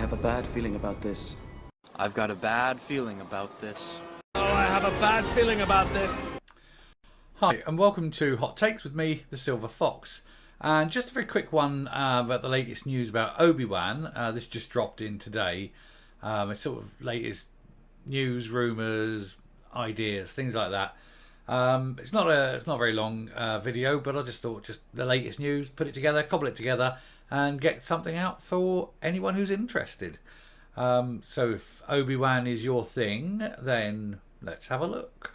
have a bad feeling about this. I've got a bad feeling about this. Oh, I have a bad feeling about this. Hi, and welcome to Hot Takes with me, the Silver Fox. And just a very quick one about the latest news about Obi Wan. This just dropped in today. It's sort of latest news, rumours, ideas, things like that. It's not a very long video, but I just thought just the latest news, put it together, cobble it together, and get something out for anyone who's interested. So if Obi Wan is your thing, then let's have a look.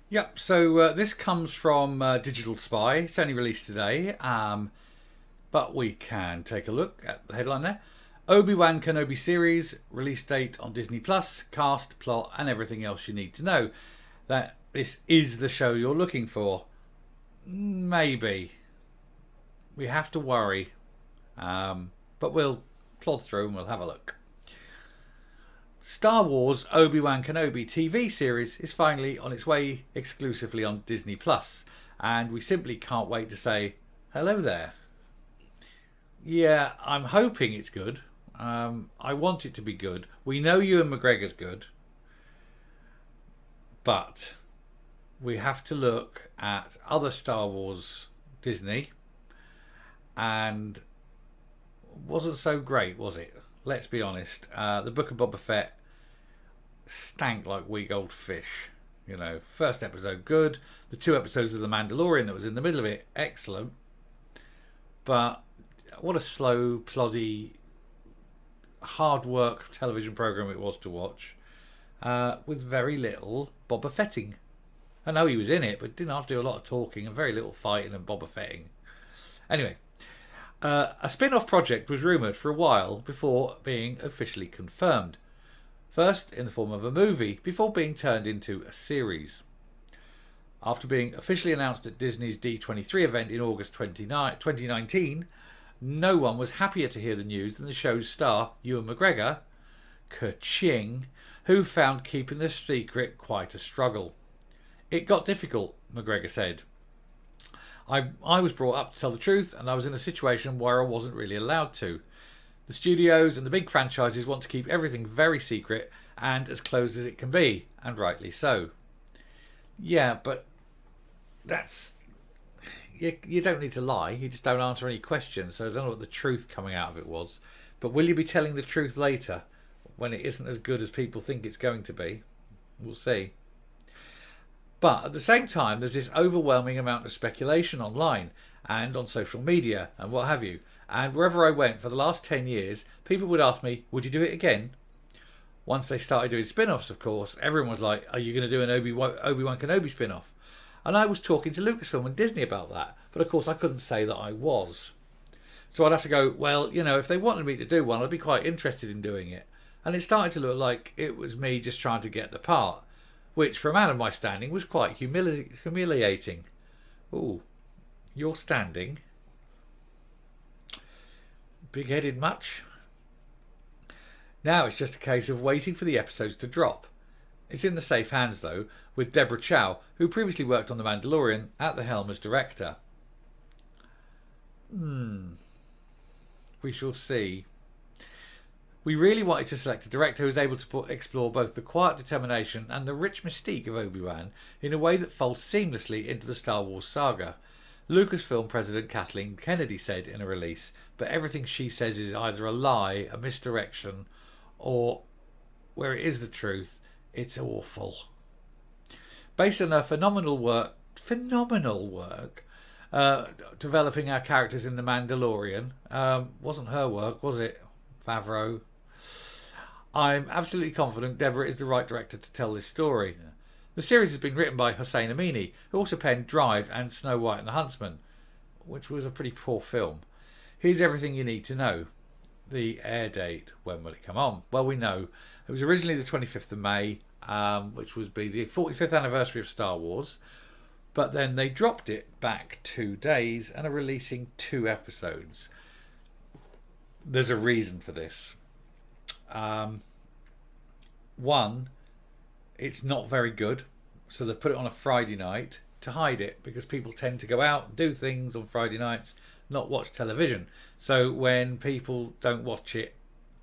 Yep, so this comes from Digital Spy. It's only released today, but we can take a look at the headline there. Obi Wan Kenobi series, release date on Disney Plus, cast, plot, and everything else you need to know. That this is the show you're looking for. Maybe. We have to worry. But we'll plod through and we'll have a look. Star Wars Obi Wan Kenobi TV series is finally on its way exclusively on Disney Plus, and we simply can't wait to say hello there. Yeah, I'm hoping it's good. I want it to be good. We know Ewan McGregor's good, but we have to look at other Star Wars Disney, and wasn't so great, was it? Let's be honest. The Book of Boba Fett stank like week old fish. You know, first episode good. The 2 episodes of The Mandalorian that was in the middle of it, excellent. But what a slow, ploddy, hard work television program it was to watch, with very little Boba Fetting. I know he was in it, but didn't have to do a lot of talking and very little fighting and Boba Fetting. Anyway. A spin-off project was rumoured for a while before being officially confirmed. First in the form of a movie, before being turned into a series. After being officially announced at Disney's D23 event in August 2019, no one was happier to hear the news than the show's star, Ewan McGregor, ka-ching, who found keeping the secret quite a struggle. It got difficult, McGregor said. I was brought up to tell the truth, and I was in a situation where I wasn't really allowed to. The studios and the big franchises want to keep everything very secret and as close as it can be, and rightly so. Yeah, but that's... You don't need to lie, you just don't answer any questions, so I don't know what the truth coming out of it was. But will you be telling the truth later, when it isn't as good as people think it's going to be? We'll see. But at the same time, there's this overwhelming amount of speculation online and on social media and what have you. And wherever I went for the last 10 years, people would ask me, would you do it again? Once they started doing spin-offs, of course, everyone was like, are you going to do an Obi-Wan Kenobi spin-off? And I was talking to Lucasfilm and Disney about that. But of course, I couldn't say that I was. So I'd have to go, well, you know, if they wanted me to do one, I'd be quite interested in doing it. And it started to look like it was me just trying to get the part, which, for a man of my standing, was quite humiliating. Ooh, you're standing. Big-headed much? Now it's just a case of waiting for the episodes to drop. It's in the safe hands, though, with Deborah Chow, who previously worked on The Mandalorian, at the helm as director. We shall see. We really wanted to select a director who was able to explore both the quiet determination and the rich mystique of Obi-Wan in a way that folds seamlessly into the Star Wars saga. Lucasfilm President Kathleen Kennedy said in a release, but everything she says is either a lie, a misdirection, or, where it is the truth, it's awful. Based on her phenomenal work developing our characters in The Mandalorian, wasn't her work, was it, Favreau? I'm absolutely confident Deborah is the right director to tell this story. The series has been written by Hossein Amini, who also penned Drive and Snow White and the Huntsman, which was a pretty poor film. Here's everything you need to know. The air date. When will it come on? Well, we know. It was originally the 25th of May, which would be the 45th anniversary of Star Wars. But then they dropped it back 2 days and are releasing 2 episodes. There's a reason for this. One, it's not very good, so they've put it on a Friday night to hide it because people tend to go out and do things on Friday nights, not watch television. So when people don't watch it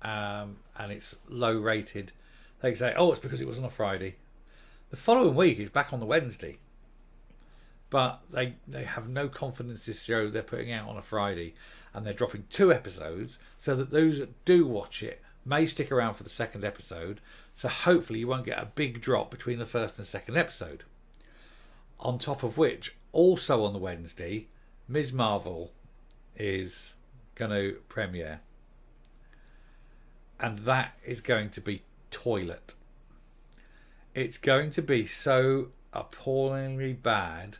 and it's low rated, they say, oh, it's because it was on a Friday. The following week it's back on the Wednesday. But they have no confidence this show they're putting out on a Friday, and they're dropping 2 episodes so that those that do watch it may stick around for the second episode. So hopefully you won't get a big drop between the first and second episode. On top of which, also on the Wednesday, Ms. Marvel is going to premiere. And that is going to be toilet. It's going to be so appallingly bad.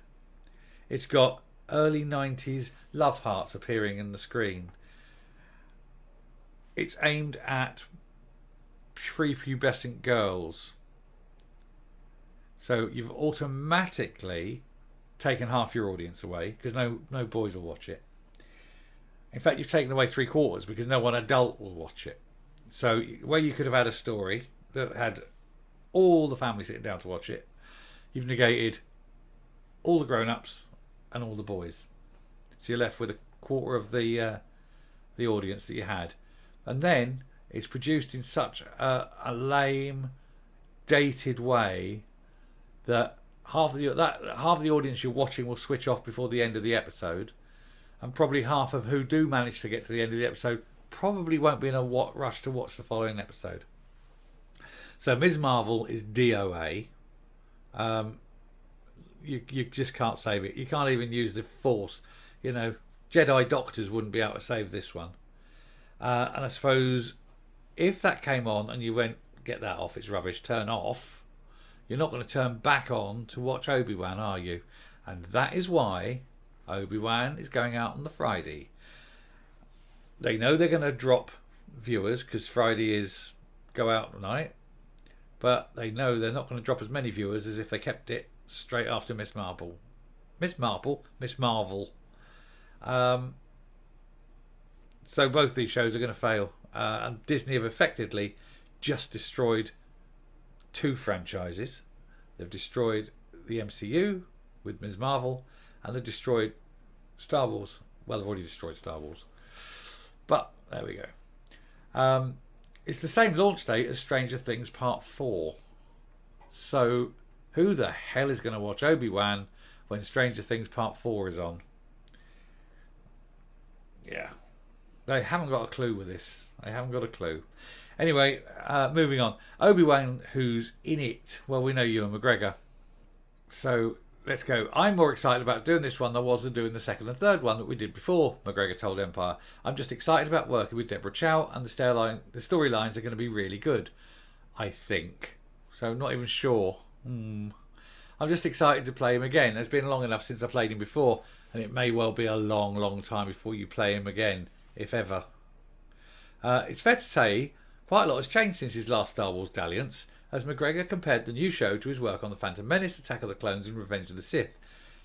It's got early 90s love hearts appearing in the screen. It's aimed at prepubescent girls. So you've automatically taken half your audience away because no boys will watch it. In fact, you've taken away 3/4 because no one adult will watch it. So where you could have had a story that had all the family sitting down to watch it, you've negated all the grown-ups and all the boys. So you're left with 1/4 of the audience that you had. And then it's produced in such a lame, dated way that half of the audience you're watching will switch off before the end of the episode, and probably half of who do manage to get to the end of the episode probably won't be in a rush to watch the following episode. So Ms. Marvel is DOA. You just can't save it. You can't even use the Force. You know, Jedi doctors wouldn't be able to save this one. And I suppose if that came on and you went, get that off, it's rubbish, turn off, you're not going to turn back on to watch Obi Wan, are you? And that is why Obi Wan is going out on the Friday. They know they're going to drop viewers because Friday is go out night, but they know they're not going to drop as many viewers as if they kept it straight after Miss Marvel. So both these shows are going to fail, and Disney have effectively just destroyed 2 franchises. They've destroyed the MCU with Ms. Marvel, and they've destroyed Star Wars. Well, they've already destroyed Star Wars, but there we go. It's the same launch date as Stranger Things Part 4. So who the hell is going to watch Obi-Wan when Stranger Things Part 4 is on? Yeah. They haven't got a clue with this. They haven't got a clue. Anyway, moving on. Obi-Wan, who's in it? Well, we know Ewan McGregor. So let's go. I'm more excited about doing this one than I was than doing the second and third one that we did before, McGregor told Empire. I'm just excited about working with Deborah Chow, and the storylines are going to be really good, I think. So I'm not even sure. I'm just excited to play him again. It's been long enough since I played him before, and it may well be a long, long time before you play him again, if ever. It's fair to say quite a lot has changed since his last Star Wars dalliance, as McGregor compared the new show to his work on The Phantom Menace, Attack of the Clones and Revenge of the Sith.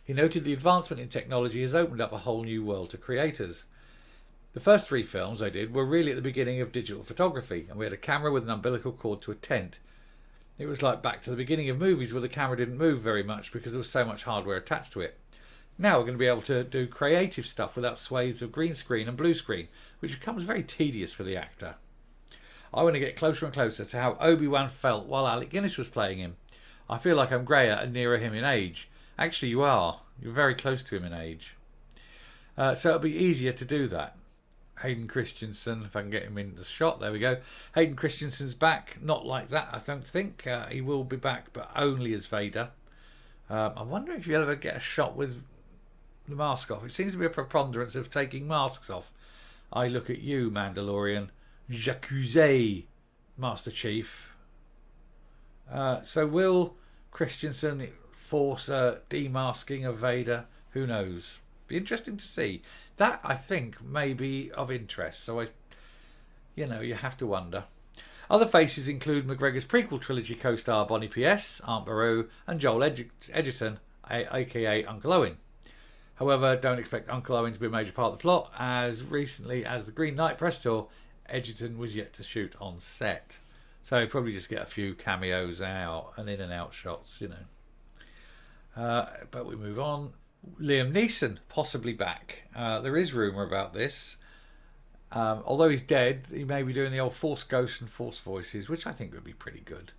He noted the advancement in technology has opened up a whole new world to creators. The first 3 films I did were really at the beginning of digital photography, and we had a camera with an umbilical cord to a tent. It was like back to the beginning of movies where the camera didn't move very much because there was so much hardware attached to it. Now we're going to be able to do creative stuff without swathes of green screen and blue screen, which becomes very tedious for the actor. I want to get closer and closer to how Obi-Wan felt while Alec Guinness was playing him. I feel like I'm greyer and nearer him in age. Actually, you are. You're very close to him in age. So it'll be easier to do that. Hayden Christensen, if I can get him in the shot, there we go. Hayden Christensen's back, not like that, I don't think. He will be back, but only as Vader. I'm wondering if you'll ever get a shot with the mask off. It seems to be a preponderance of taking masks off. I look at you, Mandalorian. J'accuse, Master Chief. So will Christensen force a demasking of Vader? Who knows? Be interesting to see. That, I think, may be of interest. So you have to wonder. Other faces include McGregor's prequel trilogy co-star Bonnie P.S., Aunt Beru, and Joel Edgerton, aka Uncle Owen. However, don't expect Uncle Owen to be a major part of the plot. As recently as the Green Knight press tour, Edgerton was yet to shoot on set. So probably just get a few cameos out and in and out shots, But we move on. Liam Neeson possibly back. There is rumour about this. Although he's dead, he may be doing the old Force Ghost and Force Voices, which I think would be pretty good.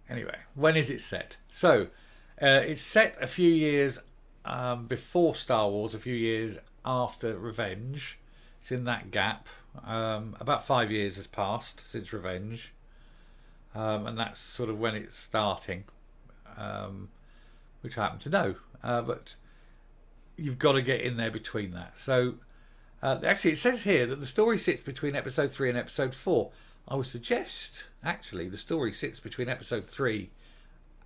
Anyway, when is it set? So, it's set a few years before Star Wars, a few years after Revenge. It's in that gap. About 5 years has passed since Revenge. And that's sort of when it's starting, which I happen to know. But you've got to get in there between that. So, actually, it says here that the story sits between episode 3 and episode 4. I would suggest, actually, the story sits between episode 3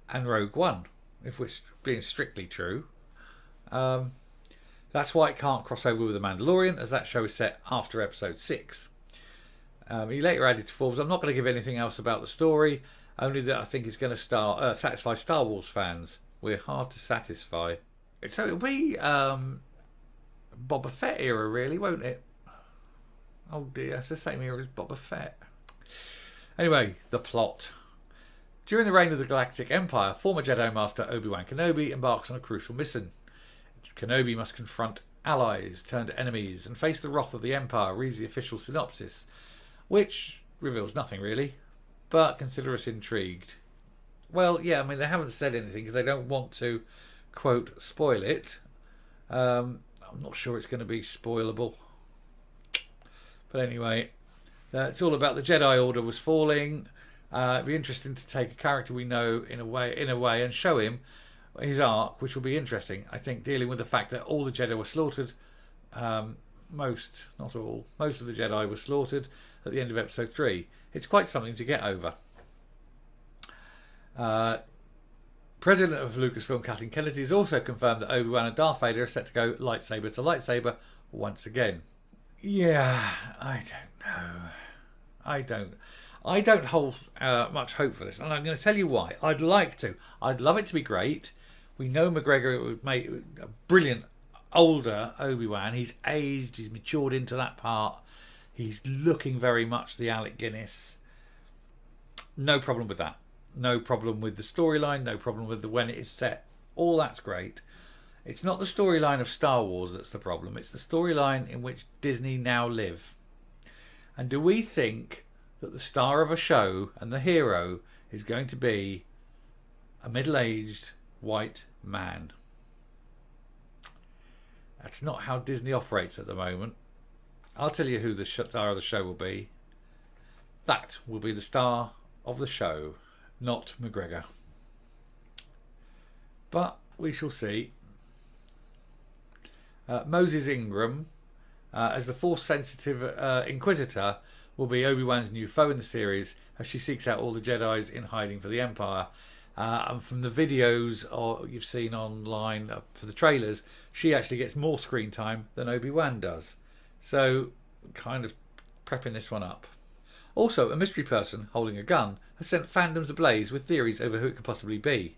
and Rogue One, if we're being strictly true. That's why it can't cross over with The Mandalorian, as that show is set after episode 6. He later added to Forbes, I'm not going to give anything else about the story, only that I think it's going to satisfy Star Wars fans. We're hard to satisfy. So it'll be Boba Fett era, really, won't it? Oh dear, it's the same era as Boba Fett. Anyway, the plot. During the reign of the Galactic Empire, former Jedi Master Obi Wan Kenobi embarks on a crucial mission. Kenobi must confront allies turned enemies and face the wrath of the Empire, reads the official synopsis, which reveals nothing really, but consider us intrigued. Well, yeah, I mean, they haven't said anything because they don't want to, quote, spoil it. I'm not sure it's going to be spoilable. But anyway, it's all about the Jedi Order was falling. It'd be interesting to take a character we know in a way and show him his arc, which will be interesting. I think dealing with the fact that all the Jedi were slaughtered, most, not all, most of the Jedi were slaughtered at the end of episode 3. It's quite something to get over. President of Lucasfilm, Kathleen Kennedy, has also confirmed that Obi-Wan and Darth Vader are set to go lightsaber to lightsaber once again. Yeah, I don't hold much hope for this, and I'm going to tell you why. I'd like to. I'd love it to be great. We know McGregor would make a brilliant older Obi-Wan. He's aged. He's matured into that part. He's looking very much the Alec Guinness. No problem with that. No problem with the storyline. No problem with when it is set. All that's great. It's not the storyline of Star Wars that's the problem. It's the storyline in which Disney now live. And do we think that the star of a show and the hero is going to be a middle-aged white man? That's not how Disney operates at the moment. I'll tell you who the star of the show will be. That will be the star of the show, not McGregor. But we shall see. Moses Ingram, as the Force-sensitive Inquisitor, will be Obi-Wan's new foe in the series as she seeks out all the Jedis in hiding for the Empire. And from the videos you've seen online for the trailers, she actually gets more screen time than Obi-Wan does. So, kind of prepping this one up. Also, a mystery person holding a gun has sent fandoms ablaze with theories over who it could possibly be.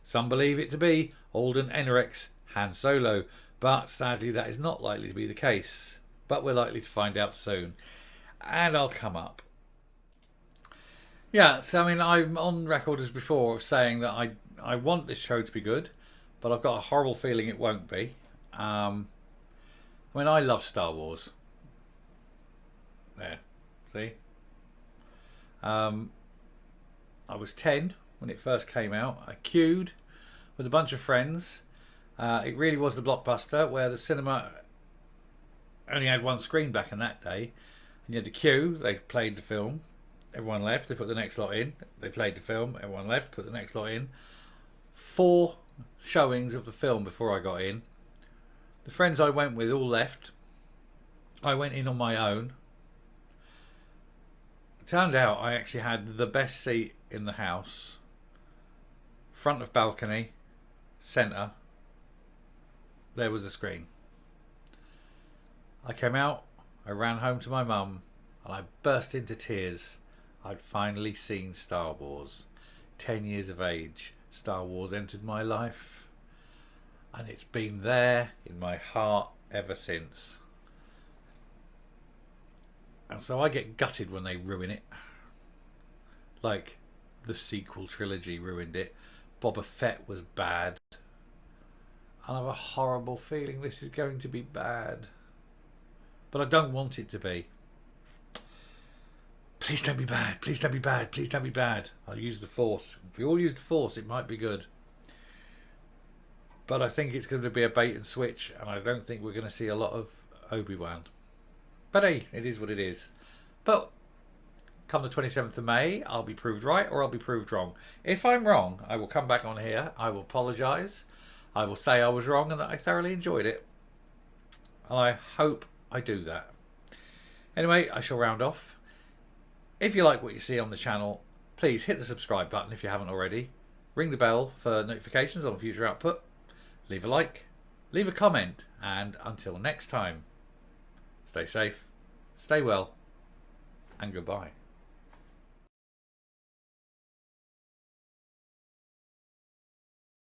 Some believe it to be Alden Ehrenreich Han Solo, but sadly that is not likely to be the case. But we're likely to find out soon. And I'll come up. Yeah, so I mean, I'm on record as before of saying that I want this show to be good, but I've got a horrible feeling it won't be. I mean, I love Star Wars. There, see? I was 10 when it first came out. I queued with a bunch of friends. It really was the blockbuster where the cinema only had one screen back in that day. And you had to queue, they played the film, everyone left, they put the next lot in, they played the film, everyone left, put the next lot in. 4 showings of the film before I got in. The friends I went with all left. I went in on my own. It turned out I actually had the best seat in the house. Front of balcony, centre. There was the screen. I came out. I ran home to my mum and I burst into tears. I'd finally seen Star Wars. 10 years of age, Star Wars entered my life. And it's been there in my heart ever since. And so I get gutted when they ruin it. Like the sequel trilogy ruined it. Boba Fett was bad. And I have a horrible feeling this is going to be bad. But I don't want it to be. Please don't be bad. Please don't be bad. Please don't be bad. I'll use the Force. If we all use the Force, it might be good. But I think it's going to be a bait and switch. And I don't think we're going to see a lot of Obi-Wan. But hey, it is what it is. But come the 27th of May, I'll be proved right or I'll be proved wrong. If I'm wrong, I will come back on here. I will apologise. I will say I was wrong and that I thoroughly enjoyed it. And I hope I do that. Anyway, I shall round off. If you like what you see on the channel, please hit the subscribe button if you haven't already. Ring the bell for notifications on future output. Leave a like, leave a comment, and until next time, stay safe, stay well, and goodbye.